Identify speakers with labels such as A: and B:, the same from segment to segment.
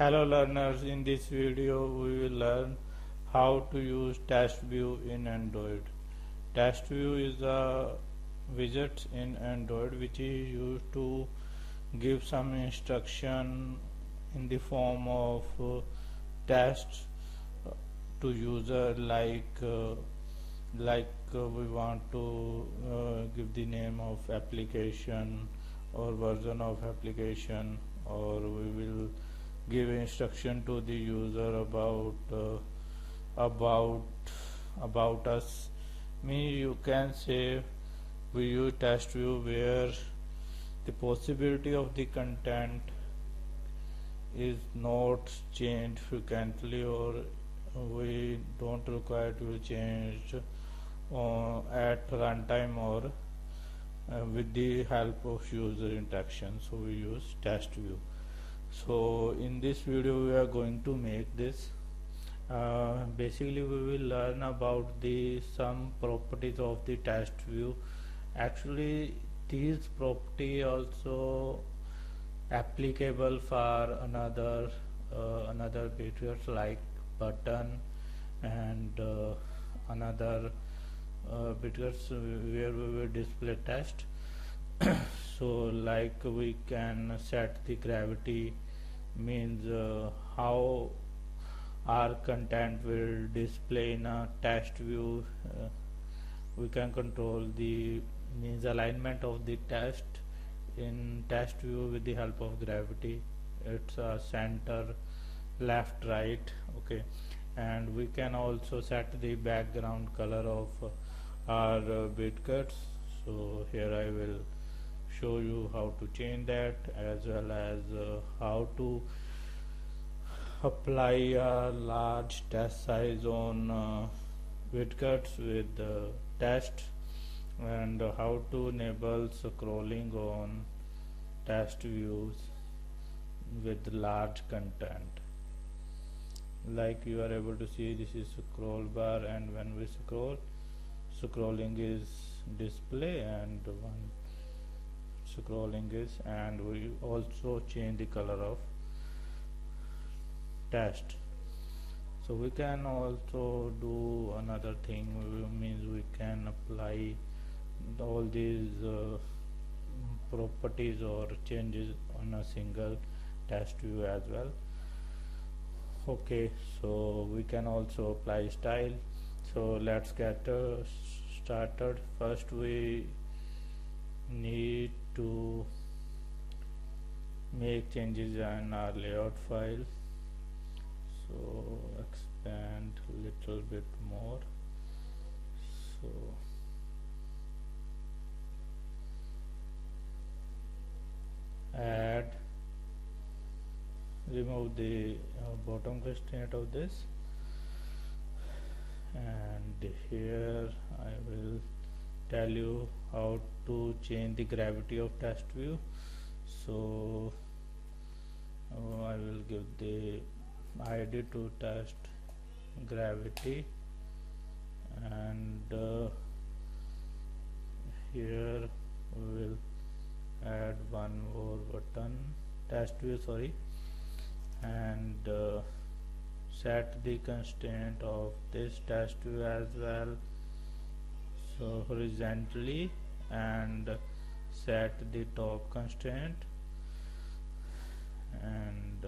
A: Hello learners, in this video we will learn how to use TextView in Android. TextView is a widget in Android which is used to give some instruction in the form of text to user like we want to give the name of application or version of application, or we will give instruction to the user about us. You can say we use TextView where the possibility of the content is not changed frequently, or we don't require to change at runtime or with the help of user interaction. So we use TextView. So in this video we are going to make this. Basically we will learn about the some properties of the TextView. Actually these property also applicable for another widgets like button and another widgets where we will display text. So like we can set the gravity, means how our content will display in a text view. We can control the means alignment of the text in text view with the help of gravity. It's a center, left, right, okay. And we can also set the background color of our widgets. So here I will show you how to change that, as well as how to apply a large text size on widgets with text, and how to enable scrolling on text views with large content. Like you are able to see, this is scroll bar, and when we scrolling is display, and one scrolling is, and we also change the color of text. So we can also do another thing, means we can apply all these properties or changes on a single text view as well. Okay, so we can also apply style. So let's get started. First we need to make changes in our layout file. So expand a little bit more. So remove the bottom constraint of this, and here I will tell you how to change the gravity of text view. So I will give the ID to text gravity, and here we will add one more button, text view, sorry, and set the constraint of this text view as well, so horizontally, and set the top constraint, and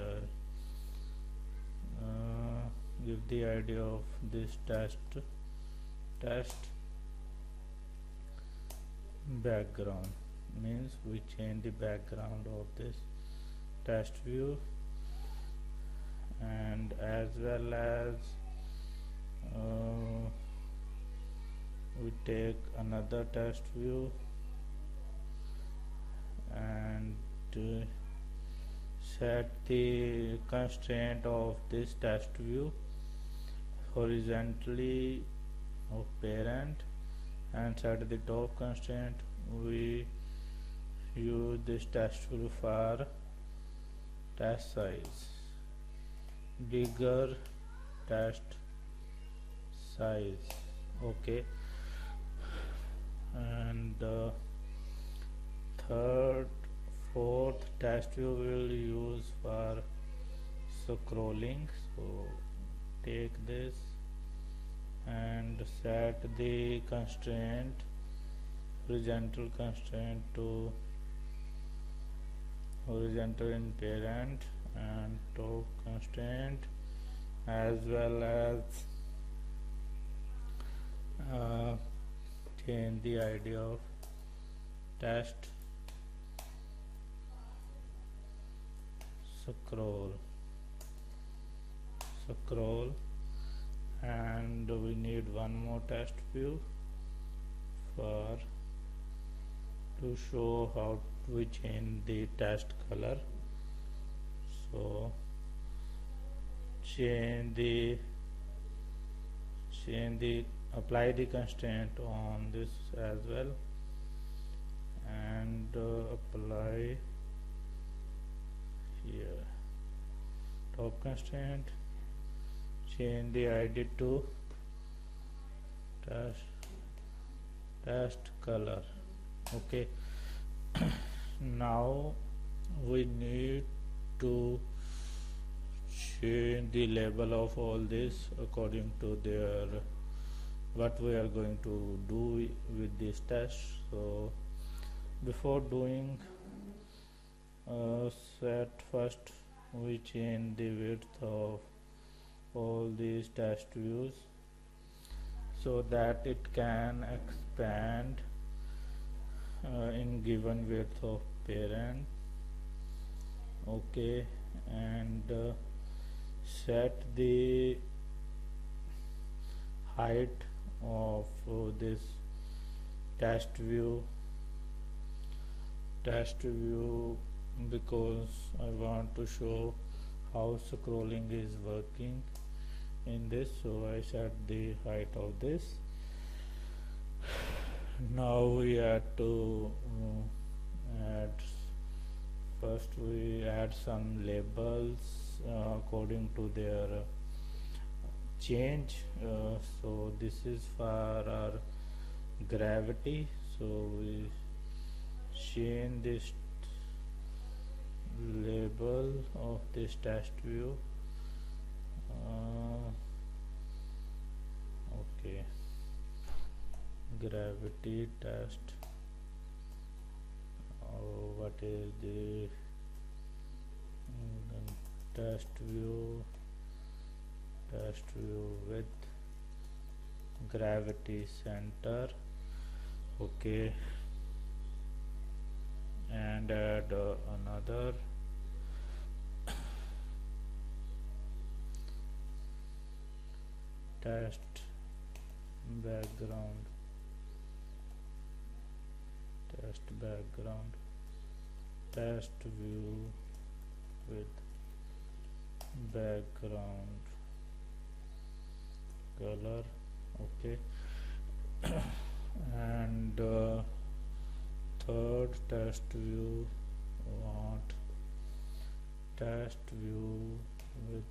A: give the idea of this text background, means we change the background of this text view, and as well as we take another text view and set the constraint of this text view horizontally of parent, and set the top constraint. We use this text view for text size, bigger text size, okay. And third, fourth text view we will use for scrolling. So take this and set the constraint, horizontal constraint to horizontal in parent, and top constraint, as well as uh, change the ID of test scroll, and we need one more test view for to show how we change the test color. So apply the constraint on this as well, and apply here top constraint, change the ID to test color. Okay. Now we need to change the label of all this according to their what we are going to do with this test. So before doing set, first we change the width of all these test views so that it can expand in given width of parent. Okay, and set the height of this test view because I want to show how scrolling is working in this, so I set the height of this. Now we have to first we add some labels according to their change. So this is for our gravity, so we change this label of this test view. Okay, gravity test. What is the test view with gravity center. Okay, and add another test background, test view with background color. Okay, and third test view, want test view with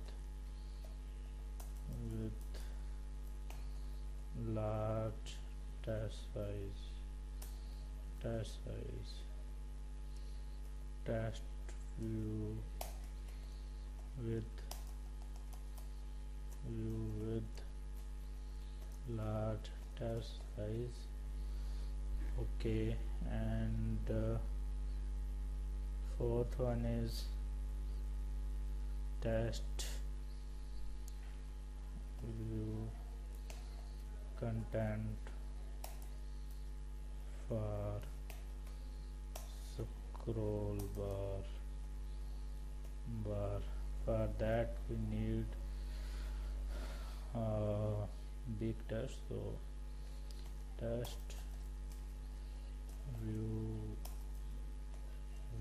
A: large test size, test view with large test size. Okay, and fourth one is test view content for scroll bar. For that we need big test, so test view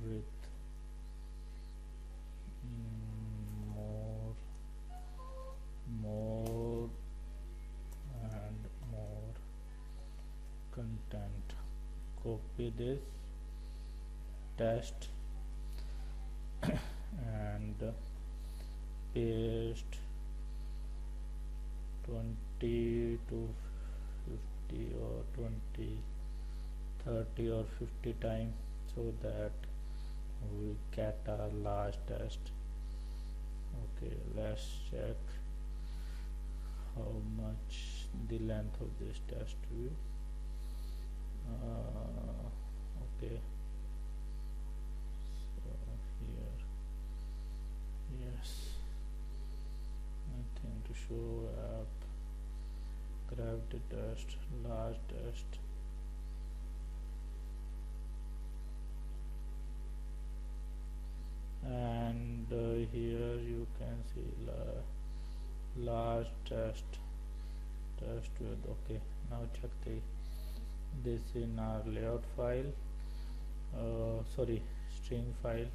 A: with more and more content. Copy this test and paste 20 to 50 or 20, 30 or 50 times, so that we get a large test. Okay, let's check how much the length of this test view. Okay, so here, yes, nothing to show. App, gravity test, large test, and here you can see large test with. Okay, now check this in our layout file, sorry, string file,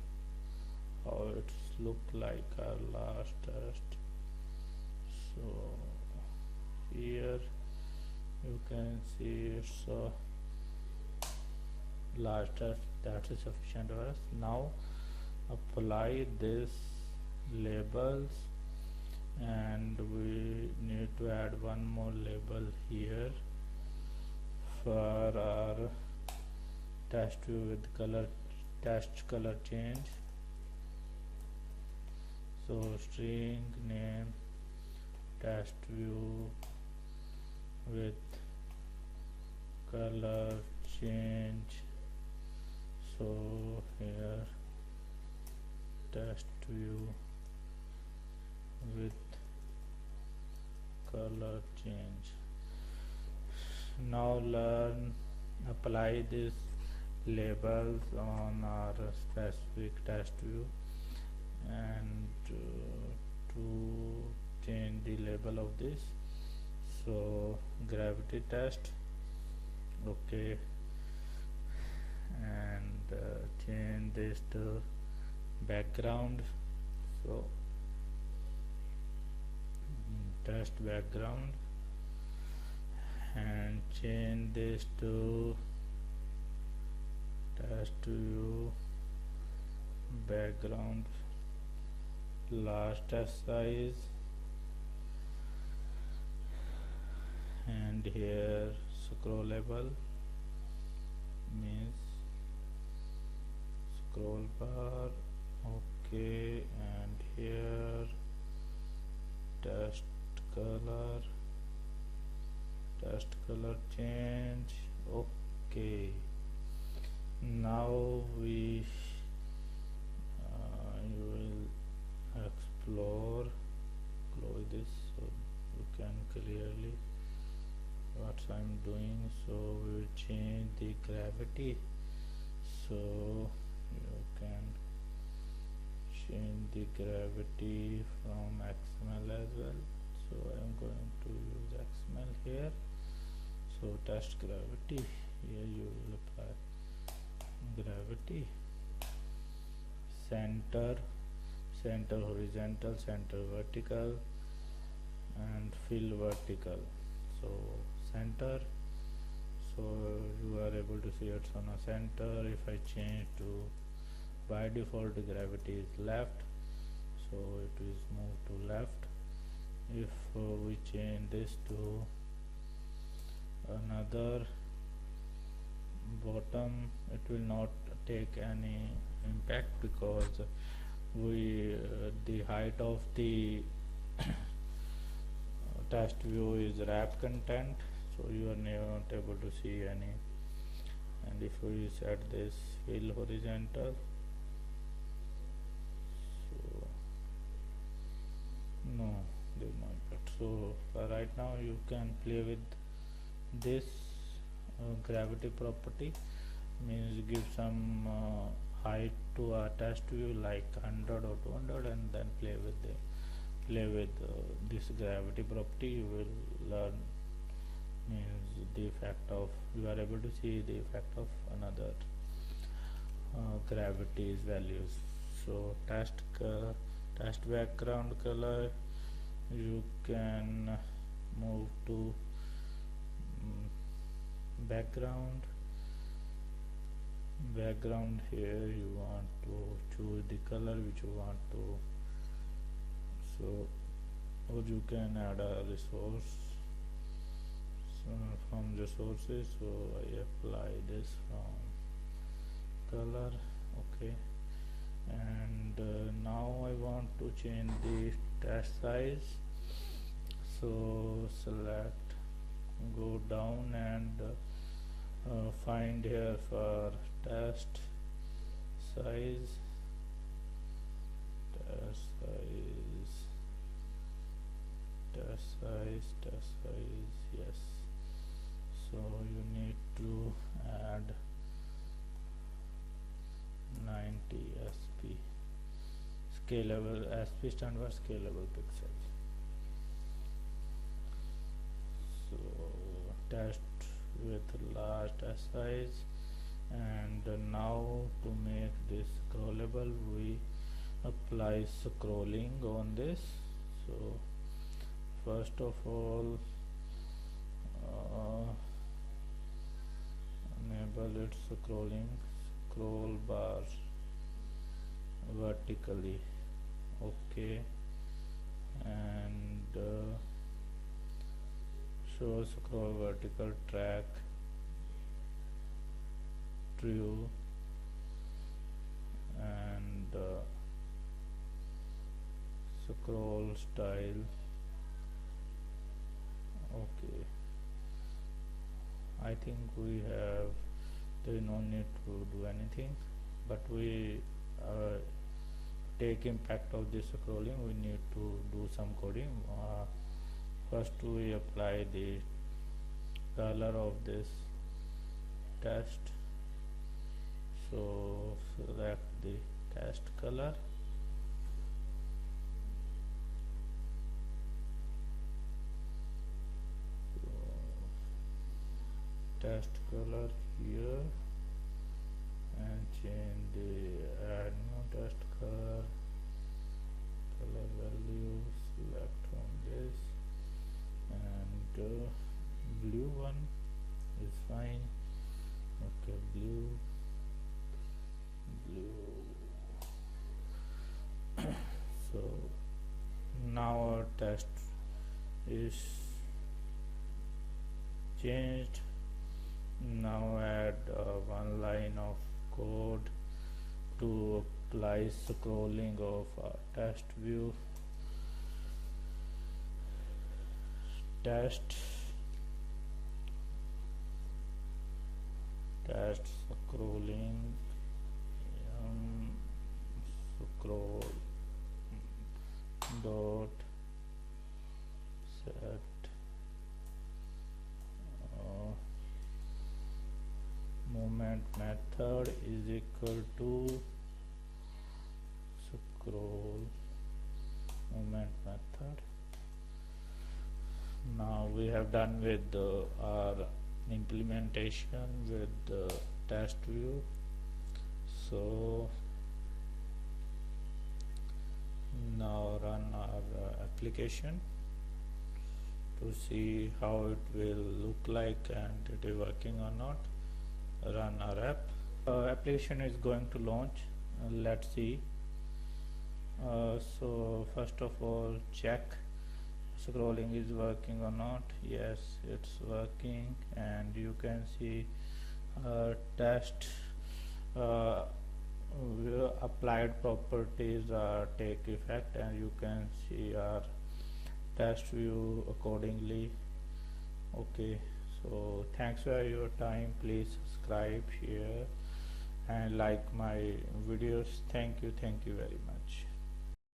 A: how it's look like our last test. So here you can see it's a large test, that is sufficient for us. Now apply this labels, and we need to add one more label here for our test view with color, test color change. So string name test view with color change. So here test view with color change. Now apply these labels on our specific test view, and to change the label of this, so gravity test, okay, and change this to background. So test background, and change this to test view background, large test size, and here scrollable means scroll bar, okay, and here test color change, okay. Now you will explore, close this so you can clearly what I'm doing. So we will change the gravity, so you can change the gravity from XML as well. So I am going to use XML here. So test gravity, here you will apply gravity, center horizontal, center vertical, and fill vertical. So center, so you are able to see it's on a center. If I change to, by default gravity is left, so it is moved to left. If we change this to another bottom, it will not take any impact, because the height of the test view is wrap content, so you are not able to see any. And if we set this fill horizontal, so no, there is no impact. So right now you can play with this gravity property, means give some height to a test view like 100 or 200, and then play with this gravity property. You will learn, means the effect of, you are able to see the effect of another gravity's values. So test background color, you can move to background. Here you want to choose the color which you want to, so, or you can add a resource from resources. So I apply this from color, okay, and now I want to change the test size. So select, go down and find here for test size, test size, yes. So you need to add 90 sp, scalable, sp stand for scalable pixels. So test with large test size. And now to make this scrollable, we apply scrolling on this. So first of all, enable it scrolling, scroll bar vertically, okay, and show scroll vertical track true, and scroll style, okay. I think we have, there is no need to do anything, but we take impact of this scrolling, we need to do some coding. First we apply the color of this test. So select the test color, so test color here, and change the add new test color, color value, select from this, and blue one is fine, okay, blue. So now our test is changed. Now add one line of code to apply scrolling of our test view. Test scrolling, scroll dot set movement method is equal to scroll movement method. Now we have done with our implementation with the test view. So now run our application to see how it will look like and it is working or not. Run our app. Application is going to launch. Let's see. So first of all, check scrolling is working or not. Yes, it's working, and you can see test applied properties take effect, and you can see our test view accordingly. Okay, so thanks for your time. Please subscribe, share and like my videos. Thank you very much.